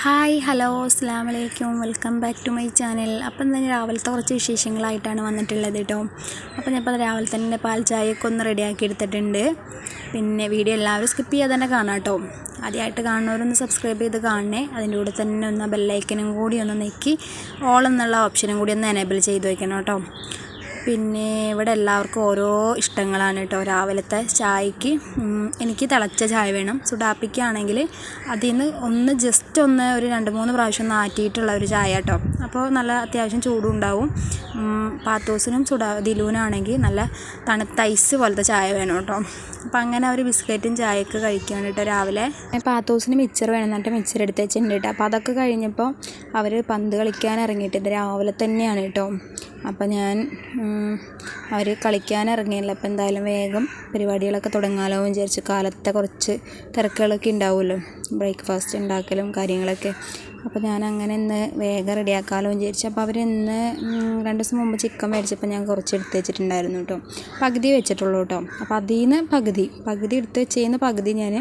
Hi hello അസ്സലാമു അലൈക്കും welcome back to my channel. അപ്പം ഞാൻ രാവിലത്തെ കുറച്ച് വിശേഷങ്ങളായിട്ടാണ് വന്നിട്ടുള്ളത് കേട്ടോ. അപ്പോൾ ഞാനിപ്പോൾ രാവിലെ തന്നെ പാൽ ചായയൊക്കെ ഒന്ന് റെഡിയാക്കി എടുത്തിട്ടുണ്ട്. പിന്നെ വീഡിയോ എല്ലാവരും സ്കിപ്പ് ചെയ്യാതെ തന്നെ കാണാം കേട്ടോ. ആദ്യമായിട്ട് കാണുന്നവരൊന്ന് സബ്സ്ക്രൈബ് ചെയ്ത് കാണണേ. അതിൻ്റെ കൂടെ തന്നെ ഒന്ന് ബെല്ലൈക്കനും കൂടി ഒന്ന് നെക്കി ഓൾ എന്നുള്ള ഓപ്ഷനും കൂടി ഒന്ന് എനേബിൾ ചെയ്ത് വയ്ക്കണം കേട്ടോ. പിന്നെ ഇവിടെ എല്ലാവർക്കും ഓരോ ഇഷ്ടങ്ങളാണ് കേട്ടോ. രാവിലത്തെ ചായക്ക് എനിക്ക് തിളച്ച ചായ വേണം. സുഡാപ്പിക്കാണെങ്കിൽ അതിൽ നിന്ന് ജസ്റ്റ് ഒരു 2-3 പ്രാവശ്യം ഒന്ന് ആറ്റിയിട്ടുള്ള ഒരു ചായ കേട്ടോ. അപ്പോൾ നല്ല അത്യാവശ്യം ചൂടും ഉണ്ടാവും. പാത്തോസിനും ദിലൂനാണെങ്കിൽ നല്ല തണുത്ത ഐസ് പോലത്തെ ചായ വേണം കേട്ടോ. അപ്പം അങ്ങനെ ഒരു ബിസ്ക്കറ്റും ചായയൊക്കെ കഴിക്കുകയാണ് കേട്ടോ രാവിലെ. പാത്തോസിന് മിച്ചർ വേണം എന്നിട്ട് മിച്ചർ എടുത്ത് വെച്ചിട്ടുണ്ട് കേട്ടോ. അപ്പോൾ അതൊക്കെ കഴിഞ്ഞപ്പോൾ അവർ പന്ത് കളിക്കാൻ ഇറങ്ങിയിട്ടുണ്ട്. രാവിലെ തന്നെയാണ് കേട്ടോ. അപ്പോൾ ഞാൻ അവർ കളിക്കാൻ ഇറങ്ങിയില്ല. അപ്പോൾ എന്തായാലും വേഗം പരിപാടികളൊക്കെ തുടങ്ങാമല്ലോ എന്ന് വിചാരിച്ചു. കാലത്തെ കുറച്ച് തിരക്കുകളൊക്കെ ഉണ്ടാവുമല്ലോ, ബ്രേക്ക്ഫാസ്റ്റ് ഉണ്ടാക്കലും കാര്യങ്ങളൊക്കെ. അപ്പോൾ ഞാൻ അങ്ങനെ ഇന്ന് വേഗം റെഡിയാക്കാമല്ലോ എന്ന് വിചാരിച്ചു. അപ്പോൾ അവർ ഇന്ന് 2 ദിവസം മുമ്പ് ചിക്കൻ മേടിച്ചപ്പോൾ ഞാൻ കുറച്ച് എടുത്ത് വെച്ചിട്ടുണ്ടായിരുന്നു കേട്ടോ. പകുതി വെച്ചിട്ടുള്ളൂ കേട്ടോ. അപ്പോൾ അതിൽ നിന്ന് പകുതി എടുത്ത് വെച്ചതിന് പകുതി ഞാൻ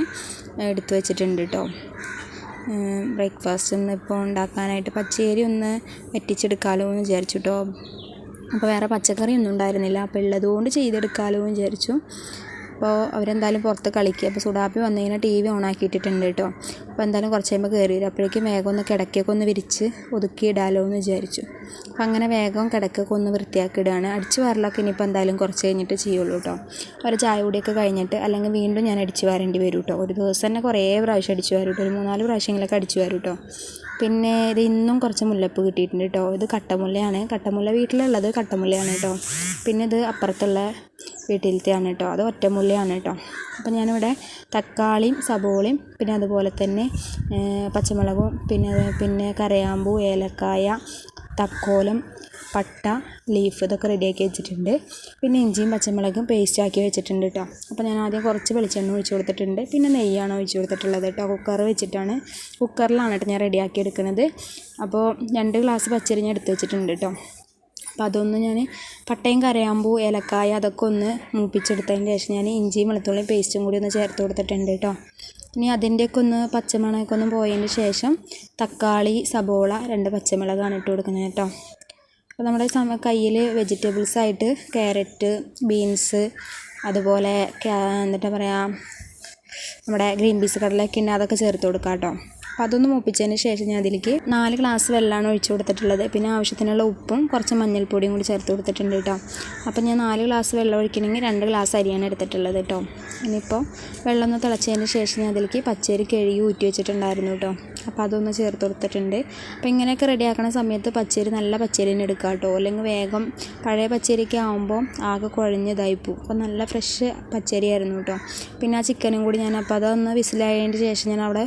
എടുത്ത് വെച്ചിട്ടുണ്ട് കേട്ടോ. ബ്രേക്ക്ഫാസ്റ്റ് ഒന്ന് ഇപ്പോൾ ഉണ്ടാക്കാനായിട്ട് പച്ചരി ഒന്ന് വറ്റിച്ചെടുക്കാമല്ലോ എന്ന് വിചാരിച്ചു കേട്ടോ. അപ്പോൾ വേറെ പച്ചക്കറിയൊന്നും ഉണ്ടായിരുന്നില്ല. അപ്പോൾ ഉള്ളതുകൊണ്ട് ചെയ്തെടുക്കാമല്ലോ എന്ന് വിചാരിച്ചു. അപ്പോൾ അവരെന്തായാലും പുറത്ത് കളിക്കുക. അപ്പോൾ സുഡാപ്പി വന്നതിന് TV ഓണാക്കിയിട്ടിട്ടുണ്ട് കേട്ടോ. അപ്പോൾ എന്തായാലും കുറച്ച് കഴിയുമ്പോൾ കയറി വരും. അപ്പോഴേക്കും വേഗം ഒന്ന് കിടക്കൊക്കെ ഒന്ന് വിരിച്ച് ഒതുക്കിയിടാമല്ലോ എന്ന് വിചാരിച്ചു. അപ്പോൾ അങ്ങനെ വേഗം കിടക്കൊക്കെ ഒന്ന് വൃത്തിയാക്കിയിടുകയാണ്. അടിച്ച് വാരലൊക്കെ ഇനിയിപ്പോൾ എന്തായാലും കുറച്ച് കഴിഞ്ഞിട്ട് ചെയ്യുള്ളൂ കേട്ടോ. ഒരു ചായ കൂടിയൊക്കെ കഴിഞ്ഞിട്ട് അല്ലെങ്കിൽ വീണ്ടും ഞാൻ അടിച്ച് വാരേണ്ടി വരും കേട്ടോ. ഒരു ദിവസം തന്നെ കുറേ പ്രാവശ്യം അടിച്ച് വാരും കേട്ടോ. ഒരു 3-4 പ്രാവശ്യങ്ങളൊക്കെ അടിച്ച് വാരും കേട്ടോ. പിന്നെ ഇത് ഇന്നും കുറച്ച് മുല്ലപ്പ് കിട്ടിയിട്ടുണ്ട് കേട്ടോ. ഇത് കട്ടമുല്ലയാണ്. കട്ടമുല്ല വീട്ടിലുള്ളത് കട്ടമുല്ലയാണ് കേട്ടോ. പിന്നെ ഇത് അപ്പുറത്തുള്ള വീട്ടിലത്തെയാണ് കേട്ടോ. അത് ഒറ്റമുല്ലയാണ് കേട്ടോ. അപ്പോൾ ഞാനിവിടെ തക്കാളിയും സബോളയും പിന്നെ അതുപോലെ തന്നെ പച്ചമുളകും പിന്നെ കരയാമ്പൂ, ഏലക്കായ, തക്കോലം, പട്ട, ലീഫ് ഇതൊക്കെ റെഡിയാക്കി വെച്ചിട്ടുണ്ട്. പിന്നെ ഇഞ്ചിയും പച്ചമുളകും പേസ്റ്റാക്കി വെച്ചിട്ടുണ്ട് കേട്ടോ. അപ്പോൾ ഞാൻ ആദ്യം കുറച്ച് വെളിച്ചെണ്ണ ഒഴിച്ച് കൊടുത്തിട്ടുണ്ട്. പിന്നെ നെയ്യാണ് ഒഴിച്ച് കൊടുത്തിട്ടുള്ളത് കേട്ടോ. കുക്കറിലാണ് കേട്ടോ ഞാൻ റെഡിയാക്കി എടുക്കുന്നത്. അപ്പോൾ 2 ഗ്ലാസ് പച്ചരി ഞാൻ എടുത്ത് വെച്ചിട്ടുണ്ട് കേട്ടോ. അപ്പോൾ അതൊന്ന് ഞാൻ പട്ടയും കരയാമ്പൂ, ഏലക്കായ അതൊക്കെ ഒന്ന് മൂപ്പിച്ചെടുത്തതിന് ശേഷം ഞാൻ ഇഞ്ചിയും വെളുത്തുള്ളിയും പേസ്റ്റും കൂടി ഒന്ന് ചേർത്ത് കൊടുത്തിട്ടുണ്ട് കേട്ടോ. ഇനി അതിൻ്റെയൊക്കെ ഒന്ന് പച്ചമുളകൊക്കെ ഒന്ന് പോയതിന് ശേഷം തക്കാളി, സബോള, 2 പച്ചമുളകാണ് ഇട്ട് കൊടുക്കുന്നത് കേട്ടോ. അപ്പോൾ നമ്മുടെ കയ്യിൽ വെജിറ്റബിൾസായിട്ട് ക്യാരറ്റ്, ബീൻസ്, അതുപോലെ എന്നിട്ട് നമ്മുടെ ഗ്രീൻ പീസ് കടലൊക്കെ ഉണ്ട്, അതൊക്കെ ചേർത്ത് കൊടുക്കാം കേട്ടോ. അപ്പോൾ അതൊന്ന് മൂപ്പിച്ചതിന് ശേഷം ഞാൻ അതിലേക്ക് 4 ഗ്ലാസ് വെള്ളമാണ് ഒഴിച്ച് കൊടുത്തിട്ടുള്ളത്. പിന്നെ ആവശ്യത്തിനുള്ള ഉപ്പും കുറച്ച് മഞ്ഞൾപ്പൊടിയും കൂടി ചേർത്ത് കൊടുത്തിട്ടുണ്ട് കേട്ടോ. അപ്പോൾ ഞാൻ 4 ഗ്ലാസ് വെള്ളം ഒഴിക്കണമെങ്കിൽ 2 ഗ്ലാസ് അരിയാണ് എടുത്തിട്ടുള്ളത് കേട്ടോ. ഇനിയിപ്പോൾ വെള്ളം ഒന്ന് തിളച്ചതിന് ശേഷം ഞാൻ അതിലേക്ക് പച്ചരി കഴുകി ഊറ്റി വെച്ചിട്ടുണ്ടായിരുന്നു കേട്ടോ. അപ്പോൾ അതൊന്ന് ചേർത്ത് കൊടുത്തിട്ടുണ്ട്. അപ്പോൾ ഇങ്ങനെയൊക്കെ റെഡിയാക്കുന്ന സമയത്ത് നല്ല പച്ചരി തന്നെ എടുക്കുക കേട്ടോ. അല്ലെങ്കിൽ വേഗം പഴയ പച്ചരിയൊക്കെ ആകുമ്പോൾ ആകെ കുഴഞ്ഞതായിപ്പോവും. അപ്പോൾ നല്ല ഫ്രഷ് പച്ചരിയായിരുന്നു കേട്ടോ. പിന്നെ ആ ചിക്കനും കൂടി അപ്പോൾ അതൊന്ന് വിസിലായതിന് ശേഷം ഞാൻ അവിടെ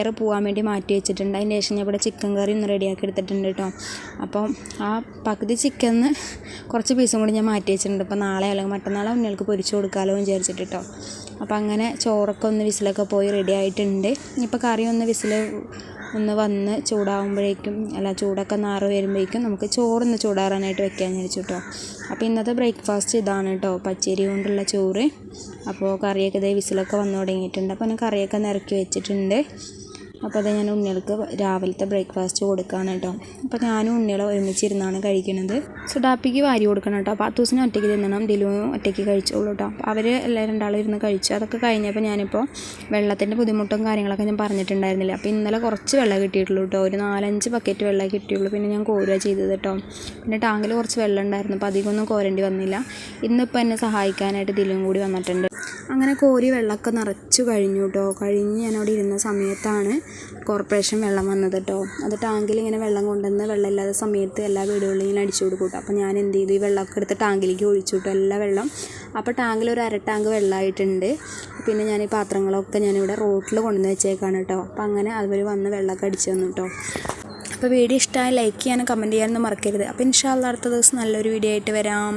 എയർ പോകാൻ വേണ്ടി മാറ്റി വെച്ചിട്ടുണ്ട്. അതിന് ശേഷം ഞാൻ ഇവിടെ ചിക്കൻ കറി ഒന്ന് റെഡിയാക്കി എടുത്തിട്ടുണ്ട് കേട്ടോ. അപ്പോൾ ആ പകുതി ചിക്കനിന്ന് കുറച്ച് പീസും കൂടി ഞാൻ മാറ്റി വെച്ചിട്ടുണ്ട്. അപ്പോൾ നാളെ അല്ലെങ്കിൽ മറ്റന്നാളെ ഉണ്ണികൾക്ക് പൊരിച്ച് കൊടുക്കാമല്ലോ എന്ന് വിചാരിച്ചിട്ട് കേട്ടോ. അപ്പോൾ അങ്ങനെ ചോറൊക്കെ ഒന്ന് വിസിലൊക്കെ പോയി റെഡി ആയിട്ടുണ്ട്. ഇനിയിപ്പോൾ കറി ഒന്ന് വന്ന് ചൂടൊക്കെ നാറ് വരുമ്പോഴേക്കും നമുക്ക് ചോറൊന്ന് ചൂടാറാനായിട്ട് വെക്കാൻ വിചാരിച്ചു കേട്ടോ. അപ്പോൾ ഇന്നത്തെ ബ്രേക്ക്ഫാസ്റ്റ് ഇതാണ് കേട്ടോ, പച്ചരി കൊണ്ടുള്ള ചോറ്. അപ്പോൾ കറിയൊക്കെ വിസിലൊക്കെ വന്നു തുടങ്ങിയിട്ടുണ്ട്. അപ്പോൾ ഞാൻ കറിയൊക്കെ നിറക്കി വെച്ചിട്ടുണ്ട്. അപ്പോൾ അത് ഞാൻ ഉണ്ണികൾക്ക് രാവിലത്തെ ബ്രേക്ക്ഫാസ്റ്റ് കൊടുക്കുകയാണ് കേട്ടോ. അപ്പോൾ ഞാനും ഉണ്ണികളും ഒരുമിച്ചിരുന്നാണ് കഴിക്കുന്നത്. സുഡാപ്പിക്ക് വാരി കൊടുക്കണം കേട്ടോ. അപ്പോൾ അത്തൂസിന് ഒറ്റയ്ക്ക് തിന്നണം, ദിലുവും ഒറ്റയ്ക്ക് കഴിച്ചോളൂ കേട്ടോ. അപ്പോൾ അവർ രണ്ടാളും ഇരുന്ന് കഴിച്ചു. അതൊക്കെ കഴിഞ്ഞപ്പോൾ ഞാനിപ്പോൾ വെള്ളത്തിൻ്റെ ബുദ്ധിമുട്ടും കാര്യങ്ങളൊക്കെ ഞാൻ പറഞ്ഞിട്ടുണ്ടായിരുന്നില്ല. അപ്പോൾ ഇന്നലെ കുറച്ച് വെള്ളം കിട്ടിയിട്ടുള്ളൂ കേട്ടോ. ഒരു 4-5 ബക്കറ്റ് വെള്ളം കിട്ടിയുള്ളൂ. പിന്നെ ഞാൻ കോരുക ചെയ്തത് കേട്ടോ. പിന്നെ ടാങ്കിൽ കുറച്ച് വെള്ളം ഉണ്ടായിരുന്നു. അപ്പോൾ അധികമൊന്നും കോരേണ്ടി വന്നില്ല. ഇന്നിപ്പോൾ എന്നെ സഹായിക്കാനായിട്ട് ദിലുവും കൂടി വന്നിട്ടുണ്ട്. അങ്ങനെ കോരി വെള്ളമൊക്കെ നിറച്ചു കഴിഞ്ഞു കേട്ടോ. കഴിഞ്ഞ് ഞാനവിടെ ഇരുന്ന സമയത്താണ് കോർപ്പറേഷൻ വെള്ളം വന്നത് കേട്ടോ. അത് ടാങ്കിൽ ഇങ്ങനെ വെള്ളം കൊണ്ടുവന്ന് വെള്ളമില്ലാത്ത സമയത്ത് എല്ലാ വീടുകളിലും ഇങ്ങനെ അടിച്ചു കൊടുക്കും കേട്ടോ. അപ്പോൾ ഞാൻ എന്ത് ചെയ്തു, ഈ വെള്ളമൊക്കെ എടുത്ത് ടാങ്കിലേക്ക് ഒഴിച്ചു കേട്ടോ, എല്ലാ വെള്ളം. അപ്പോൾ ടാങ്കിൽ ഒരു 1/2 ടാങ്ക് വെള്ളമായിട്ടുണ്ട്. പിന്നെ ഞാൻ ഈ പാത്രങ്ങളൊക്കെ ഞാനിവിടെ റോട്ടിൽ കൊണ്ടുവന്ന് വെച്ചേക്കാണ് കേട്ടോ. അപ്പോൾ അങ്ങനെ അവർ വന്ന് വെള്ളമൊക്കെ അടിച്ചു തന്നു കേട്ടോ. അപ്പോൾ വീഡിയോ ഇഷ്ടമായി ലൈക്ക് ചെയ്യാനും കമൻറ്റ് ചെയ്യാനൊന്നും മറക്കരുത്. അപ്പോൾ ഇൻഷാ അല്ലാഹ് അടുത്ത ദിവസം നല്ലൊരു വീഡിയോ ആയിട്ട് വരാം.